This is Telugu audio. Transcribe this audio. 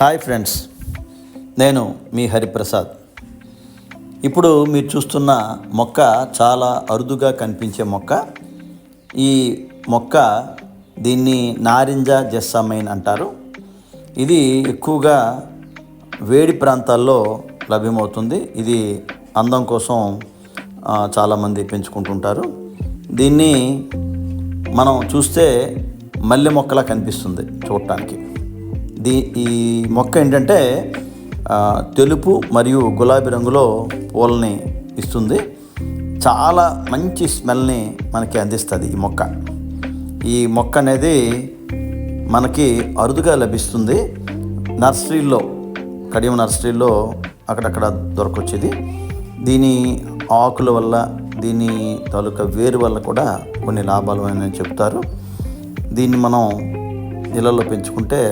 హాయ్ ఫ్రెండ్స్, నేను మీ హరిప్రసాద్. ఇప్పుడు మీరు చూస్తున్న మొక్క చాలా అరుదుగా కనిపించే మొక్క. ఈ మొక్క దీన్ని నారింజ జెస్సామైన్ అంటారు. ఇది ఎక్కువగా వేడి ప్రాంతాల్లో లభ్యమవుతుంది. ఇది అందం కోసం చాలామంది పెంచుకుంటుంటారు. దీన్ని మనం చూస్తే మల్లె మొక్కలా కనిపిస్తుంది చూడటానికి. ఈ మొక్క ఏంటంటే తెలుపు మరియు గులాబీ రంగులో పూలని ఇస్తుంది. చాలా మంచి స్మెల్ని మనకి అందిస్తుంది ఈ మొక్క అనేది మనకి అరుదుగా లభిస్తుంది. నర్సరీలో, కడియం నర్సరీలో అక్కడక్కడ దొరకొచ్చేది. దీని ఆకుల వల్ల, దీని తాలూకా వేరు వల్ల కూడా కొన్ని లాభాలు అని చెప్తారు. దీన్ని మనం ఇళ్ళల్లో పెంచుకుంటే